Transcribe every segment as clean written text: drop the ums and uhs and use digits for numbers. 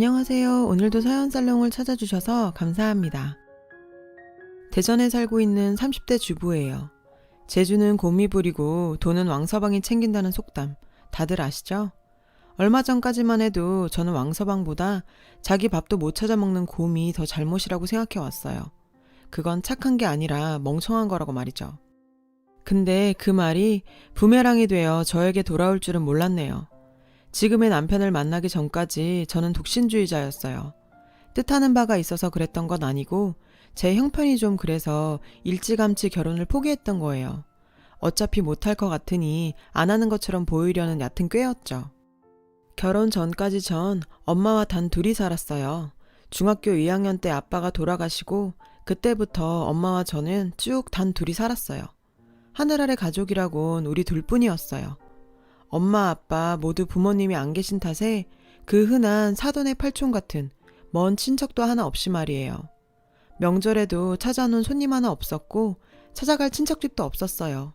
안녕하세요. 오늘도 사연살롱을 찾아주셔서 감사합니다. 대전에 살고 있는 30대 주부예요. 재주는 곰이 부리고 돈은 왕서방이 챙긴다는 속담 다들 아시죠? 얼마 전까지만 해도 저는 왕서방보다 자기 밥도 못 찾아 먹는 곰이 더 잘못이라고 생각해 왔어요. 그건 착한 게 아니라 멍청한 거라고 말이죠. 근데 그 말이 부메랑이 되어 저에게 돌아올 줄은 몰랐네요. 지금의 남편을 만나기 전까지 저는 독신주의자였어요. 뜻하는 바가 있어서 그랬던 건 아니고 제 형편이 좀 그래서 일찌감치 결혼을 포기했던 거예요. 어차피 못할 것 같으니 안 하는 것처럼 보이려는 얕은 꾀였죠. 결혼 전까지 전 엄마와 단 둘이 살았어요. 중학교 2학년 때 아빠가 돌아가시고 그때부터 엄마와 저는 쭉 단 둘이 살았어요. 하늘 아래 가족이라곤 우리 둘뿐이었어요. 엄마, 아빠 모두 부모님이 안 계신 탓에 그 흔한 사돈의 팔촌 같은 먼 친척도 하나 없이 말이에요. 명절에도 찾아오는 손님 하나 없었고 찾아갈 친척집도 없었어요.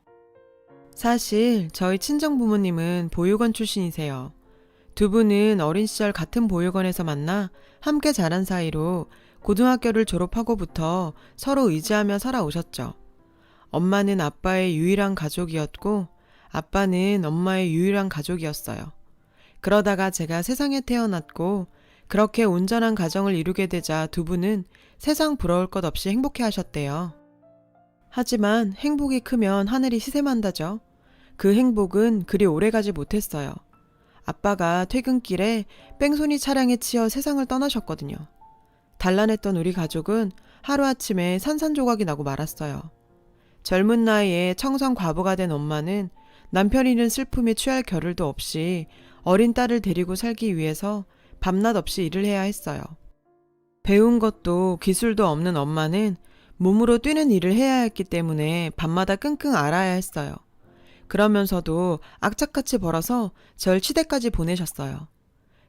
사실 저희 친정 부모님은 보육원 출신이세요. 두 분은 어린 시절 같은 보육원에서 만나 함께 자란 사이로 고등학교를 졸업하고부터 서로 의지하며 살아오셨죠. 엄마는 아빠의 유일한 가족이었고 아빠는 엄마의 유일한 가족이었어요. 그러다가 제가 세상에 태어났고 그렇게 온전한 가정을 이루게 되자 두 분은 세상 부러울 것 없이 행복해 하셨대요. 하지만 행복이 크면 하늘이 시샘한다죠. 그 행복은 그리 오래가지 못했어요. 아빠가 퇴근길에 뺑소니 차량에 치여 세상을 떠나셨거든요. 단란했던 우리 가족은 하루아침에 산산조각이 나고 말았어요. 젊은 나이에 청성 과부가 된 엄마는 남편 잃은 슬픔에 취할 겨를도 없이 어린 딸을 데리고 살기 위해서 밤낮 없이 일을 해야 했어요. 배운 것도 기술도 없는 엄마는 몸으로 뛰는 일을 해야 했기 때문에 밤마다 끙끙 앓아야 했어요. 그러면서도 악착같이 벌어서 절 치대까지 보내셨어요.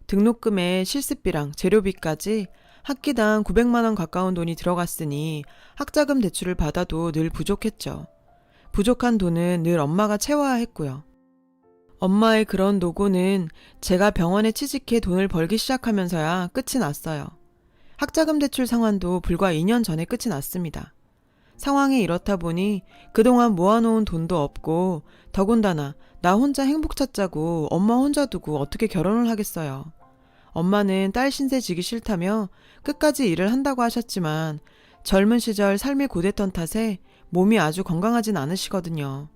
등록금에 실습비랑 재료비까지 학기당 900만 원 가까운 돈이 들어갔으니 학자금 대출을 받아도 늘 부족했죠. 부족한 돈은 늘 엄마가 채워야 했고요. 엄마의 그런 노고는 제가 병원에 취직해 돈을 벌기 시작하면서야 끝이 났어요. 학자금 대출 상환도 불과 2년 전에 끝이 났습니다. 상황이 이렇다 보니 그동안 모아놓은 돈도 없고 더군다나 나 혼자 행복 찾자고 엄마 혼자 두고 어떻게 결혼을 하겠어요. 엄마는 딸 신세 지기 싫다며 끝까지 일을 한다고 하셨지만 젊은 시절 삶이 고됐던 탓에 몸이 아주 건강하진 않으시거든요.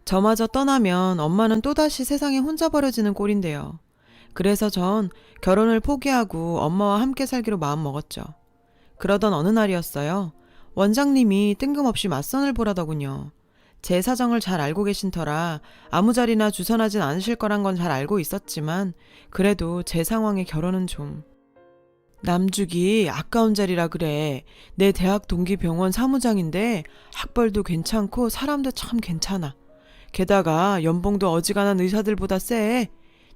저마저 떠나면 엄마는 또다시 세상에 혼자 버려지는 꼴인데요. 그래서 전 결혼을 포기하고 엄마와 함께 살기로 마음먹었죠. 그러던 어느 날이었어요. 원장님이 뜬금없이 맞선을 보라더군요. 제 사정을 잘 알고 계신 터라 아무 자리나 주선하진 않으실 거란 건 잘 알고 있었지만 그래도 제 상황에 결혼은 좀... 남주기 아까운 자리라 그래. 내 대학 동기 병원 사무장인데 학벌도 괜찮고 사람도 참 괜찮아. 게다가 연봉도 어지간한 의사들보다 세.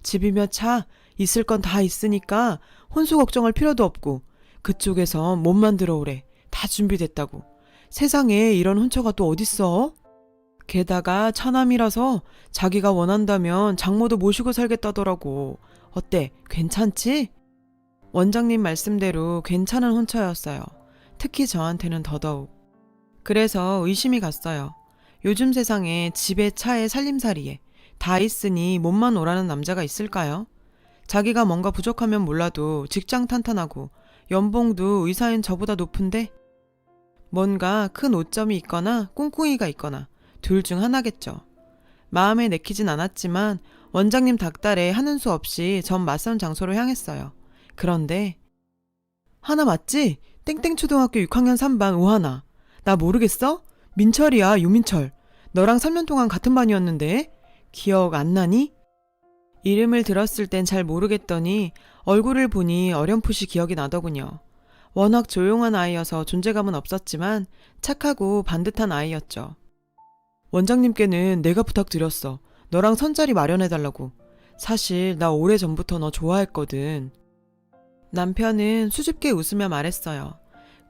집이며 차 있을 건 다 있으니까 혼수 걱정할 필요도 없고 그쪽에서 몸만 들어오래. 다 준비됐다고. 세상에 이런 혼처가 또 어딨어? 게다가 차남이라서 자기가 원한다면 장모도 모시고 살겠다더라고. 어때? 괜찮지? 원장님 말씀대로 괜찮은 혼처였어요. 특히 저한테는 더더욱. 그래서 의심이 갔어요. 요즘 세상에 집에 차에 살림살이에 다 있으니 몸만 오라는 남자가 있을까요? 자기가 뭔가 부족하면 몰라도 직장 탄탄하고 연봉도 의사인 저보다 높은데 뭔가 큰 오점이 있거나 꿍꿍이가 있거나 둘 중 하나겠죠. 마음에 내키진 않았지만 원장님 닭달에 하는 수 없이 전 맞선 장소로 향했어요. 그런데 하나 맞지? 땡땡초등학교 6학년 3반 오하나. 나 모르겠어? 민철이야, 유민철. 너랑 3년 동안 같은 반이었는데 기억 안 나니? 이름을 들었을 땐 잘 모르겠더니 얼굴을 보니 어렴풋이 기억이 나더군요. 워낙 조용한 아이여서 존재감은 없었지만 착하고 반듯한 아이였죠. 원장님께는 내가 부탁드렸어. 너랑 선자리 마련해달라고. 사실 나 오래전부터 너 좋아했거든. 남편은 수줍게 웃으며 말했어요.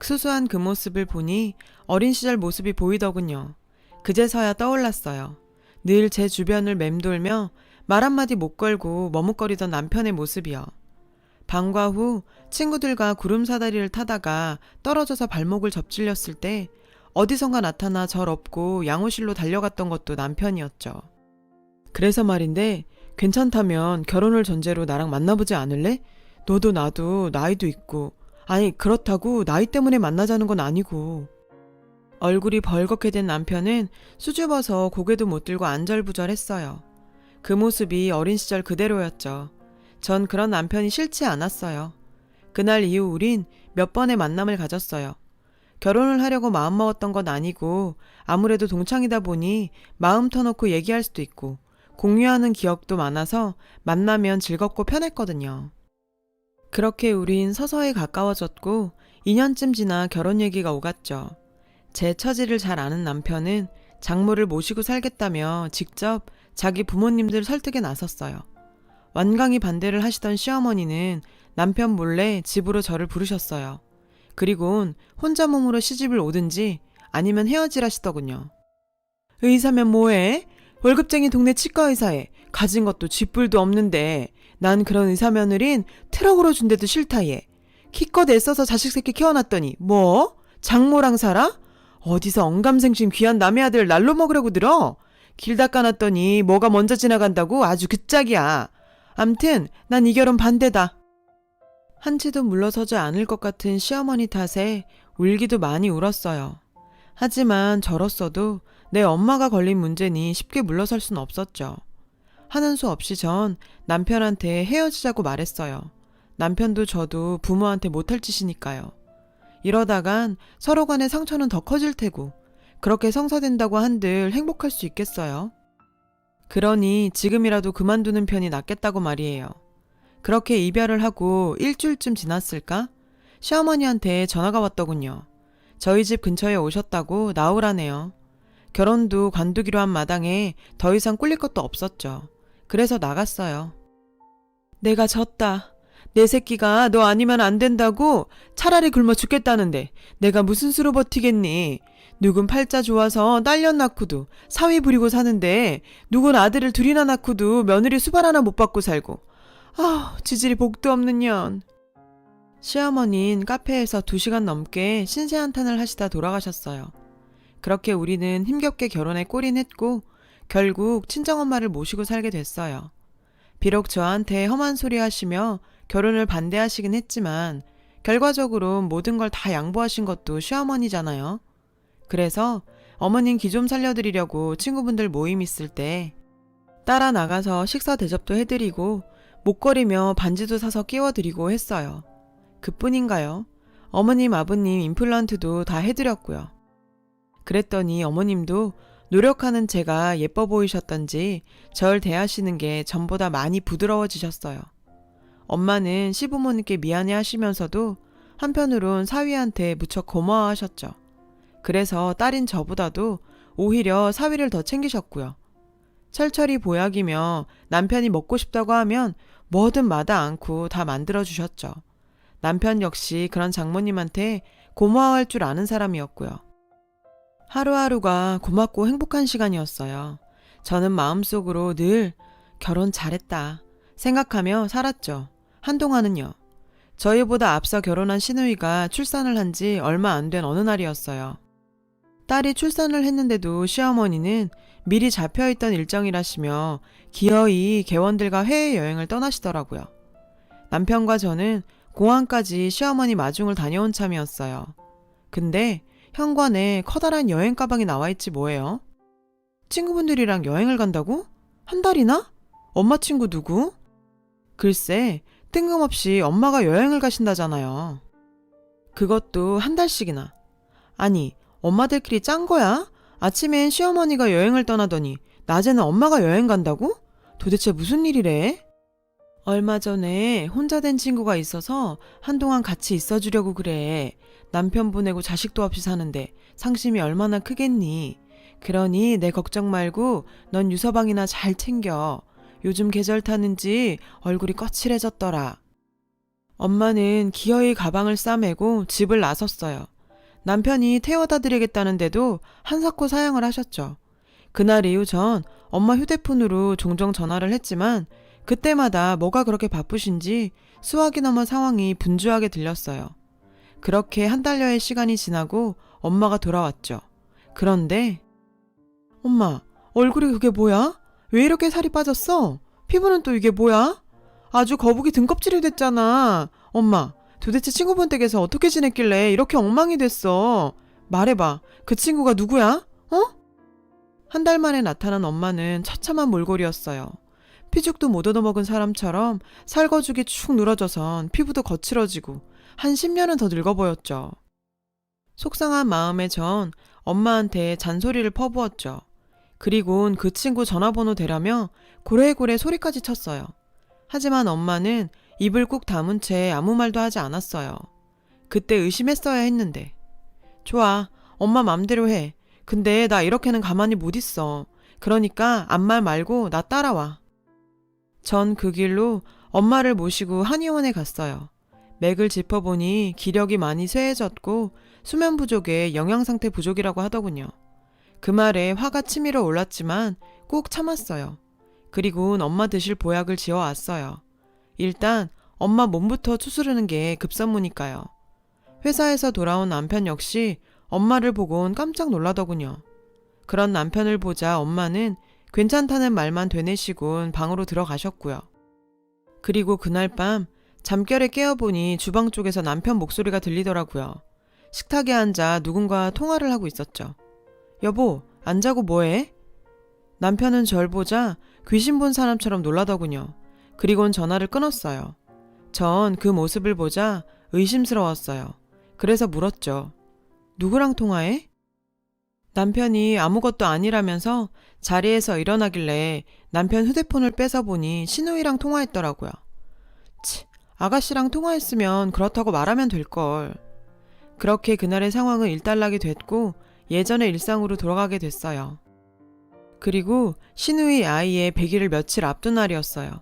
수수한 그 모습을 보니 어린 시절 모습이 보이더군요. 그제서야 떠올랐어요. 늘 제 주변을 맴돌며 말 한마디 못 걸고 머뭇거리던 남편의 모습이요. 방과 후 친구들과 구름사다리를 타다가 떨어져서 발목을 접질렸을 때 어디선가 나타나 절 업고 양호실로 달려갔던 것도 남편이었죠. 그래서 말인데 괜찮다면 결혼을 전제로 나랑 만나보지 않을래? 너도 나도 나이도 있고, 아니 그렇다고 나이 때문에 만나자는 건 아니고. 얼굴이 벌겋게 된 남편은 수줍어서 고개도 못 들고 안절부절했어요. 그 모습이 어린 시절 그대로였죠. 전 그런 남편이 싫지 않았어요. 그날 이후 우린 몇 번의 만남을 가졌어요. 결혼을 하려고 마음먹었던 건 아니고 아무래도 동창이다 보니 마음 터놓고 얘기할 수도 있고 공유하는 기억도 많아서 만나면 즐겁고 편했거든요. 그렇게 우린 서서히 가까워졌고 2년쯤 지나 결혼 얘기가 오갔죠. 제 처지를 잘 아는 남편은 장모를 모시고 살겠다며 직접 자기 부모님들 설득에 나섰어요. 완강히 반대를 하시던 시어머니는 남편 몰래 집으로 저를 부르셨어요. 그리곤 혼자 몸으로 시집을 오든지 아니면 헤어지라시더군요. 의사면 뭐해? 월급쟁이 동네 치과의사에 가진 것도 쥐뿔도 없는데 난 그런 의사 며느린 트럭으로 준대도 싫다 얘. 기껏 애써서 자식 새끼 키워놨더니 뭐? 장모랑 살아? 어디서 언감생심 귀한 남의 아들 날로 먹으려고 들어? 길 닦아놨더니 뭐가 먼저 지나간다고 아주 그 짝이야. 암튼 난 이 결혼 반대다. 한치도 물러서지 않을 것 같은 시어머니 탓에 울기도 많이 울었어요. 하지만 저로서도 내 엄마가 걸린 문제니 쉽게 물러설 순 없었죠. 하는 수 없이 전 남편한테 헤어지자고 말했어요. 남편도 저도 부모한테 못할 짓이니까요. 이러다간 서로 간의 상처는 더 커질 테고 그렇게 성사된다고 한들 행복할 수 있겠어요? 그러니 지금이라도 그만두는 편이 낫겠다고 말이에요. 그렇게 이별을 하고 일주일쯤 지났을까? 시어머니한테 전화가 왔더군요. 저희 집 근처에 오셨다고 나오라네요. 결혼도 관두기로 한 마당에 더 이상 꿀릴 것도 없었죠. 그래서 나갔어요. 내가 졌다. 내 새끼가 너 아니면 안 된다고 차라리 굶어 죽겠다는데 내가 무슨 수로 버티겠니? 누군 팔자 좋아서 딸년 낳고도 사위 부리고 사는데 누군 아들을 둘이나 낳고도 며느리 수발 하나 못 받고 살고 아우 지질이 복도 없는 년. 시어머니는 카페에서 2시간 넘게 신세한탄을 하시다 돌아가셨어요. 그렇게 우리는 힘겹게 결혼에 골인했고 결국 친정엄마를 모시고 살게 됐어요. 비록 저한테 험한 소리 하시며 결혼을 반대하시긴 했지만 결과적으로 모든 걸 다 양보하신 것도 시어머니잖아요. 그래서 어머님 기 좀 살려드리려고 친구분들 모임 있을 때 따라 나가서 식사 대접도 해드리고 목걸이며 반지도 사서 끼워드리고 했어요. 그뿐인가요? 어머님 아버님 임플란트도 다 해드렸고요. 그랬더니 어머님도 노력하는 제가 예뻐 보이셨던지 절 대하시는 게 전보다 많이 부드러워지셨어요. 엄마는 시부모님께 미안해 하시면서도 한편으론 사위한테 무척 고마워하셨죠. 그래서 딸인 저보다도 오히려 사위를 더 챙기셨고요. 철철이 보약이며 남편이 먹고 싶다고 하면 뭐든 마다 않고 다 만들어주셨죠. 남편 역시 그런 장모님한테 고마워할 줄 아는 사람이었고요. 하루하루가 고맙고 행복한 시간이었어요. 저는 마음속으로 늘 결혼 잘했다 생각하며 살았죠. 한동안은요. 저희보다 앞서 결혼한 시누이가 출산을 한 지 얼마 안 된 어느 날이었어요. 딸이 출산을 했는데도 시어머니는 미리 잡혀있던 일정이라시며 기어이 개원들과 해외여행을 떠나시더라고요. 남편과 저는 공항까지 시어머니 마중을 다녀온 참이었어요. 근데 현관에 커다란 여행 가방이 나와있지 뭐예요? 친구분들이랑 여행을 간다고? 한 달이나? 엄마 친구 누구? 글쎄 뜬금없이 엄마가 여행을 가신다잖아요. 그것도 한 달씩이나. 아니 엄마들끼리 짠 거야? 아침엔 시어머니가 여행을 떠나더니 낮에는 엄마가 여행 간다고? 도대체 무슨 일이래? 얼마 전에 혼자 된 친구가 있어서 한동안 같이 있어주려고 그래. 남편 보내고 자식도 없이 사는데 상심이 얼마나 크겠니? 그러니 내 걱정 말고 넌 유서방이나 잘 챙겨. 요즘 계절 타는지 얼굴이 거칠해졌더라. 엄마는 기어이 가방을 싸매고 집을 나섰어요. 남편이 태워다 드리겠다는데도 한사코 사양을 하셨죠. 그날 이후 전 엄마 휴대폰으로 종종 전화를 했지만 그때마다 뭐가 그렇게 바쁘신지 수학이 넘어 상황이 분주하게 들렸어요. 그렇게 한 달여의 시간이 지나고 엄마가 돌아왔죠. 그런데 엄마, 얼굴이 그게 뭐야? 왜 이렇게 살이 빠졌어? 피부는 또 이게 뭐야? 아주 거북이 등껍질이 됐잖아. 엄마, 도대체 친구분 댁에서 어떻게 지냈길래 이렇게 엉망이 됐어? 말해봐. 그 친구가 누구야? 어? 한 달 만에 나타난 엄마는 처참한 몰골이었어요. 피죽도 못 얻어먹은 사람처럼 살거죽이 축 늘어져선 피부도 거칠어지고 한 10년은 더 늙어 보였죠. 속상한 마음에 전 엄마한테 잔소리를 퍼부었죠. 그리곤 그 친구 전화번호 대라며 고래고래 소리까지 쳤어요. 하지만 엄마는 입을 꾹 다문 채 아무 말도 하지 않았어요. 그때 의심했어야 했는데. 좋아, 엄마 맘대로 해. 근데 나 이렇게는 가만히 못 있어. 그러니까 아무 말 말고 나 따라와. 전 그 길로 엄마를 모시고 한의원에 갔어요. 맥을 짚어보니 기력이 많이 쇠해졌고 수면 부족에 영양 상태 부족이라고 하더군요. 그 말에 화가 치밀어 올랐지만 꼭 참았어요. 그리곤 엄마 드실 보약을 지어왔어요. 일단 엄마 몸부터 추스르는 게 급선무니까요. 회사에서 돌아온 남편 역시 엄마를 보곤 깜짝 놀라더군요. 그런 남편을 보자 엄마는 괜찮다는 말만 되뇌시곤 방으로 들어가셨고요. 그리고 그날 밤 잠결에 깨어보니 주방 쪽에서 남편 목소리가 들리더라고요. 식탁에 앉아 누군가 통화를 하고 있었죠. 여보, 안 자고 뭐해? 남편은 절 보자 귀신 본 사람처럼 놀라더군요. 그리곤 전화를 끊었어요. 전 그 모습을 보자 의심스러웠어요. 그래서 물었죠. 누구랑 통화해? 남편이 아무것도 아니라면서 자리에서 일어나길래 남편 휴대폰을 빼서 보니 신우이랑 통화했더라고요. 아가씨랑 통화했으면 그렇다고 말하면 될걸. 그렇게 그날의 상황은 일단락이 됐고 예전의 일상으로 돌아가게 됐어요. 그리고 신우이 아이의 100일을 며칠 앞둔 날이었어요.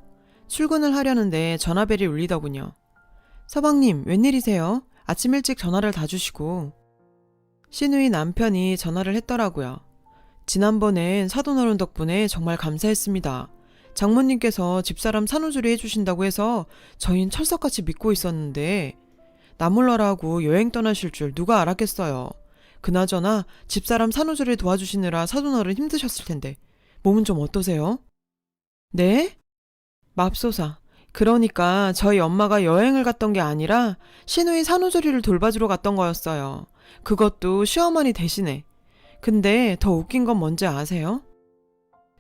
출근을 하려는데 전화벨이 울리더군요. 서방님, 웬일이세요? 아침 일찍 전화를 다 주시고. 신우이 남편이 전화를 했더라고요. 지난번엔 사돈어른 덕분에 정말 감사했습니다. 장모님께서 집사람 산후조리 해주신다고 해서 저흰 철석같이 믿고 있었는데 나몰라라고 여행 떠나실 줄 누가 알았겠어요. 그나저나 집사람 산후조리 도와주시느라 사돈어른 힘드셨을 텐데 몸은 좀 어떠세요? 네? 맙소사. 그러니까 저희 엄마가 여행을 갔던 게 아니라 신우이 산후조리를 돌봐주러 갔던 거였어요. 그것도 시어머니 대신에. 근데 더 웃긴 건 뭔지 아세요?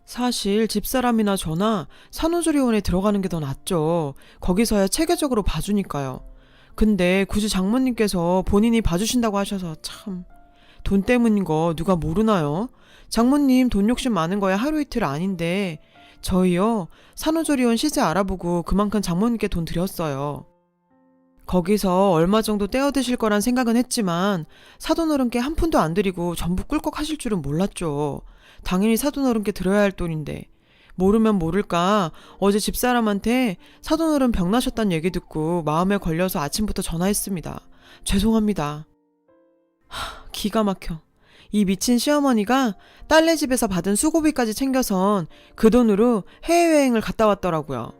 사실 집사람이나 저나 산후조리원에 들어가는 게 더 낫죠. 거기서야 체계적으로 봐주니까요. 근데 굳이 장모님께서 본인이 봐주신다고 하셔서 참. 돈 때문인 거 누가 모르나요? 장모님 돈 욕심 많은 거야 하루 이틀 아닌데 저희요 산후조리원 시세 알아보고 그만큼 장모님께 돈 드렸어요. 거기서 얼마 정도 떼어드실 거란 생각은 했지만 사돈어른께 한 푼도 안 드리고 전부 꿀꺽 하실 줄은 몰랐죠. 당연히 사돈어른께 드려야 할 돈인데 모르면 모를까 어제 집사람한테 사돈어른 병나셨단 얘기 듣고 마음에 걸려서 아침부터 전화했습니다. 죄송합니다. 기가 막혀. 이 미친 시어머니가 딸네 집에서 받은 수고비까지 챙겨선 그 돈으로 해외여행을 갔다 왔더라고요.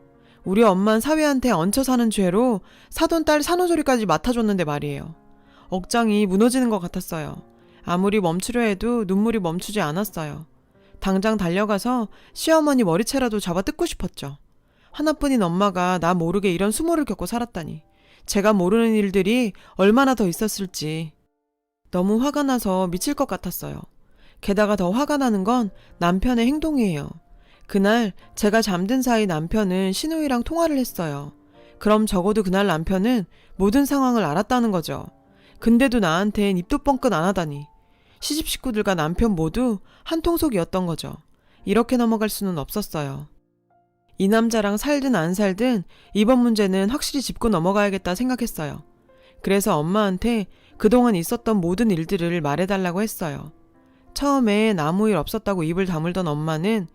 우리 엄만 사위한테 얹혀 사는 죄로 사돈 딸 산후조리까지 맡아줬는데 말이에요. 억장이 무너지는 것 같았어요. 아무리 멈추려 해도 눈물이 멈추지 않았어요. 당장 달려가서 시어머니 머리채라도 잡아 뜯고 싶었죠. 하나뿐인 엄마가 나 모르게 이런 수모를 겪고 살았다니. 제가 모르는 일들이 얼마나 더 있었을지. 너무 화가 나서 미칠 것 같았어요. 게다가 더 화가 나는 건 남편의 행동이에요. 그날 제가 잠든 사이 남편은 신우이랑 통화를 했어요. 그럼 적어도 그날 남편은 모든 상황을 알았다는 거죠. 근데도 나한텐 입도 뻥끗 안 하다니. 시집 식구들과 남편 모두 한통속이었던 거죠. 이렇게 넘어갈 수는 없었어요. 이 남자랑 살든 안 살든 이번 문제는 확실히 짚고 넘어가야겠다 생각했어요. 그래서 엄마한테 그동안 있었던 모든 일들을 말해달라고 했어요. 처음엔 아무 일 없었다고 입을 다물던 엄마는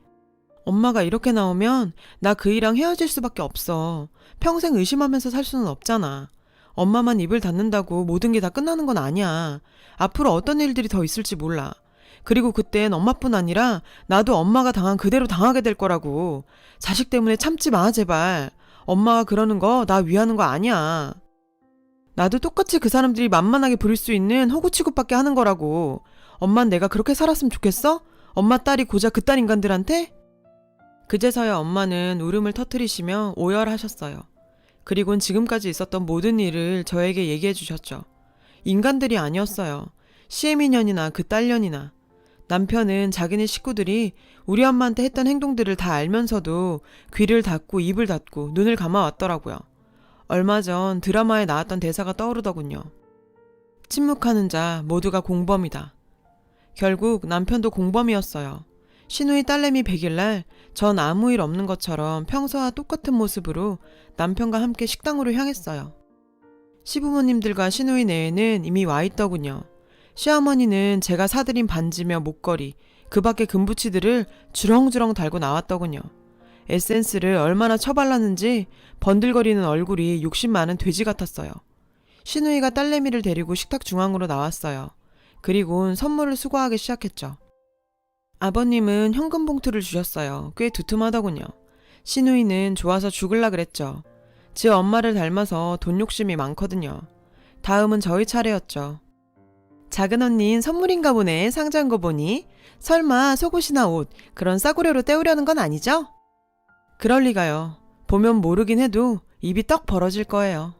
엄마가 이렇게 나오면 나 그이랑 헤어질 수밖에 없어. 평생 의심하면서 살 수는 없잖아. 엄마만 입을 닫는다고 모든 게 다 끝나는 건 아니야. 앞으로 어떤 일들이 더 있을지 몰라. 그리고 그땐 엄마뿐 아니라 나도 엄마가 당한 그대로 당하게 될 거라고. 자식 때문에 참지 마 제발. 엄마가 그러는 거 나 위하는 거 아니야. 나도 똑같이 그 사람들이 만만하게 부릴 수 있는 호구 취급밖에 하는 거라고. 엄만 내가 그렇게 살았으면 좋겠어? 엄마 딸이 고작 그딴 인간들한테? 그제서야 엄마는 울음을 터뜨리시며 오열하셨어요. 그리곤 지금까지 있었던 모든 일을 저에게 얘기해 주셨죠. 인간들이 아니었어요. 시애미년이나 그 딸년이나. 남편은 자기네 식구들이 우리 엄마한테 했던 행동들을 다 알면서도 귀를 닫고 입을 닫고 눈을 감아왔더라고요. 얼마 전 드라마에 나왔던 대사가 떠오르더군요. 침묵하는 자 모두가 공범이다. 결국 남편도 공범이었어요. 시누이 딸내미 100일날 전 아무 일 없는 것처럼 평소와 똑같은 모습으로 남편과 함께 식당으로 향했어요. 시부모님들과 시누이 내에는 이미 와 있더군요. 시어머니는 제가 사들인 반지며 목걸이, 그 밖의 금부치들을 주렁주렁 달고 나왔더군요. 에센스를 얼마나 처발랐는지 번들거리는 얼굴이 욕심 많은 돼지 같았어요. 시누이가 딸내미를 데리고 식탁 중앙으로 나왔어요. 그리곤 선물을 수거하기 시작했죠. 아버님은 현금 봉투를 주셨어요. 꽤 두툼하더군요. 시누이는 좋아서 죽을라 그랬죠. 제 엄마를 닮아서 돈 욕심이 많거든요. 다음은 저희 차례였죠. 작은 언닌 선물인가 보네. 상자인 거 보니. 설마 속옷이나 옷 그런 싸구려로 때우려는 건 아니죠? 그럴 리가요. 보면 모르긴 해도 입이 떡 벌어질 거예요.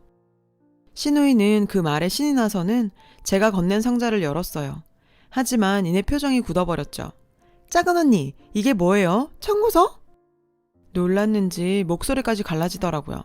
시누이는 그 말에 신이 나서는 제가 건넨 상자를 열었어요. 하지만 이내 표정이 굳어버렸죠. 작은 언니, 이게 뭐예요? 청구서? 놀랐는지 목소리까지 갈라지더라고요.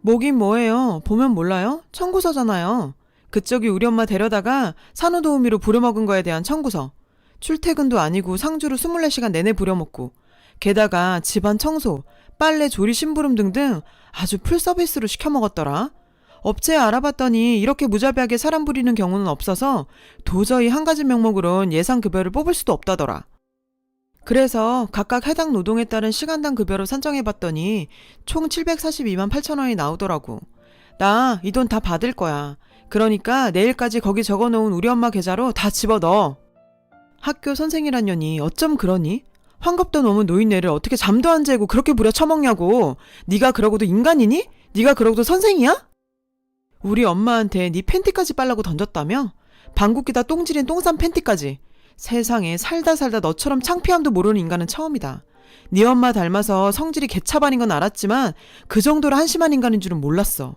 뭐긴 뭐예요? 보면 몰라요? 청구서잖아요. 그쪽이 우리 엄마 데려다가 산후도우미로 부려먹은 거에 대한 청구서. 출퇴근도 아니고 상주로 24시간 내내 부려먹고 게다가 집안 청소, 빨래, 조리, 심부름 등등 아주 풀서비스로 시켜먹었더라. 업체에 알아봤더니 이렇게 무자비하게 사람 부리는 경우는 없어서 도저히 한 가지 명목으론 예상급여를 뽑을 수도 없다더라. 그래서 각각 해당 노동에 따른 시간당 급여로 산정해봤더니 총 742만 8천 원이 나오더라고. 나 이 돈 다 받을 거야. 그러니까 내일까지 거기 적어놓은 우리 엄마 계좌로 다 집어넣어. 학교 선생이란 년이 어쩜 그러니? 환갑도 넘은 노인네를 어떻게 잠도 안 재고 그렇게 부려 처먹냐고. 네가 그러고도 인간이니? 네가 그러고도 선생이야? 우리 엄마한테 네 팬티까지 빨라고 던졌다며? 방귀 다 똥질인 똥싼 팬티까지. 세상에 살다 너처럼 창피함도 모르는 인간은 처음이다. 네 엄마 닮아서 성질이 개차반인 건 알았지만 그 정도로 한심한 인간인 줄은 몰랐어.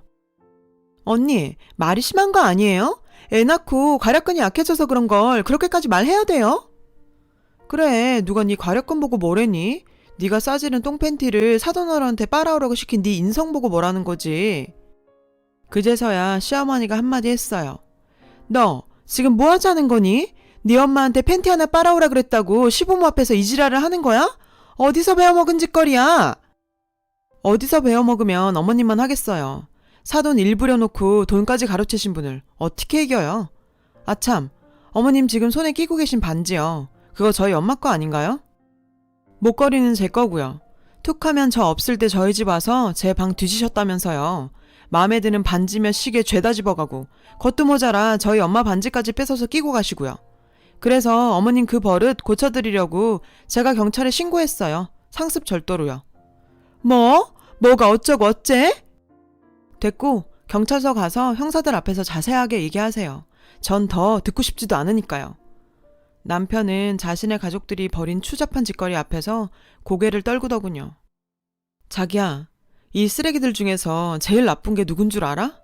언니, 말이 심한 거 아니에요? 애 낳고 과략근이 약해져서 그런 걸 그렇게까지 말해야 돼요? 그래, 누가 네 과략근 보고 뭐래니? 네가 싸지른 똥팬티를 사돈어른한테 빨아오라고 시킨 네 인성 보고 뭐라는 거지. 그제서야 시어머니가 한마디 했어요. 너 지금 뭐 하자는 거니? 네 엄마한테 팬티 하나 빨아오라 그랬다고 시부모 앞에서 이 지랄을 하는 거야? 어디서 배워먹은 짓거리야? 어디서 배워먹으면 어머님만 하겠어요. 사돈 일 부려놓고 돈까지 가로채신 분을 어떻게 이겨요? 아참, 어머님 지금 손에 끼고 계신 반지요. 그거 저희 엄마 거 아닌가요? 목걸이는 제 거고요. 툭하면 저 없을 때 저희 집 와서 제 방 뒤지셨다면서요. 마음에 드는 반지며 시계 죄다 집어가고 그것도 모자라 저희 엄마 반지까지 뺏어서 끼고 가시고요. 그래서 어머님 그 버릇 고쳐드리려고 제가 경찰에 신고했어요. 상습 절도로요. 뭐? 뭐가 어쩌고 어째? 됐고 경찰서 가서 형사들 앞에서 자세하게 얘기하세요. 전 더 듣고 싶지도 않으니까요. 남편은 자신의 가족들이 벌인 추잡한 짓거리 앞에서 고개를 떨구더군요. 자기야, 이 쓰레기들 중에서 제일 나쁜 게 누군 줄 알아?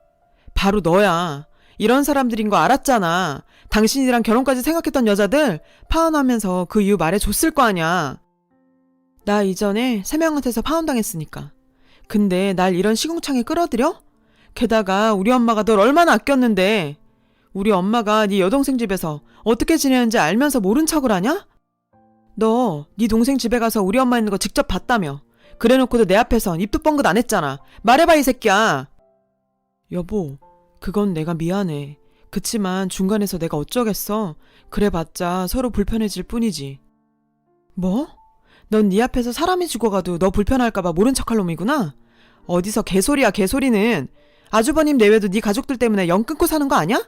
바로 너야. 이런 사람들인 거 알았잖아. 당신이랑 결혼까지 생각했던 여자들 파혼하면서 그 이유 말해줬을 거 아냐. 나 이전에 3명한테서 파혼당했으니까. 근데 날 이런 시궁창에 끌어들여? 게다가 우리 엄마가 널 얼마나 아꼈는데. 우리 엄마가 네 여동생 집에서 어떻게 지내는지 알면서 모른 척을 하냐? 너 네 동생 집에 가서 우리 엄마 있는 거 직접 봤다며. 그래놓고도 내 앞에선 입도 뻥긋 안 했잖아. 말해봐 이 새끼야. 여보, 그건 내가 미안해. 그치만 중간에서 내가 어쩌겠어. 그래봤자 서로 불편해질 뿐이지. 뭐? 넌 네 앞에서 사람이 죽어가도 너 불편할까봐 모른 척할 놈이구나? 어디서 개소리야 개소리는. 아주버님 내외도 네 가족들 때문에 영 끊고 사는 거 아냐?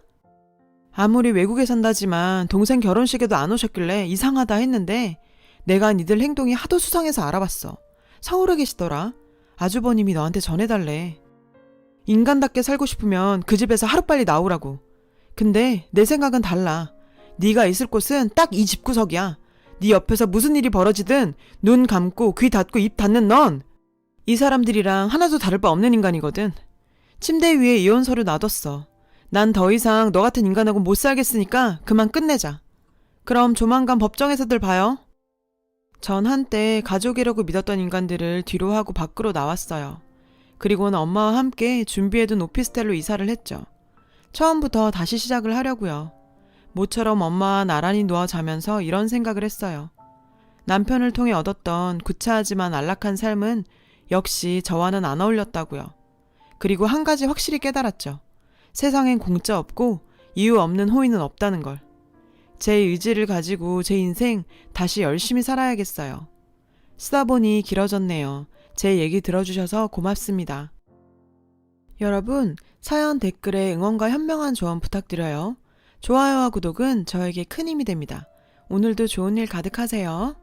아무리 외국에 산다지만 동생 결혼식에도 안 오셨길래 이상하다 했는데 내가 니들 행동이 하도 수상해서 알아봤어. 서울에 계시더라. 아주버님이 너한테 전해달래. 인간답게 살고 싶으면 그 집에서 하루빨리 나오라고. 근데 내 생각은 달라. 네가 있을 곳은 딱 이 집구석이야. 네 옆에서 무슨 일이 벌어지든 눈 감고 귀 닫고 입 닫는 넌 이 사람들이랑 하나도 다를 바 없는 인간이거든. 침대 위에 이혼서를 놔뒀어. 난 더 이상 너 같은 인간하고 못 살겠으니까 그만 끝내자. 그럼 조만간 법정에서들 봐요. 전 한때 가족이라고 믿었던 인간들을 뒤로 하고 밖으로 나왔어요. 그리고는 엄마와 함께 준비해둔 오피스텔로 이사를 했죠. 처음부터 다시 시작을 하려고요. 모처럼 엄마와 나란히 누워 자면서 이런 생각을 했어요. 남편을 통해 얻었던 구차하지만 안락한 삶은 역시 저와는 안 어울렸다고요. 그리고 한 가지 확실히 깨달았죠. 세상엔 공짜 없고 이유 없는 호의는 없다는 걸. 제 의지를 가지고 제 인생 다시 열심히 살아야겠어요. 쓰다 보니 길어졌네요. 제 얘기 들어주셔서 고맙습니다. 여러분, 사연 댓글에 응원과 현명한 조언 부탁드려요. 좋아요와 구독은 저에게 큰 힘이 됩니다. 오늘도 좋은 일 가득하세요.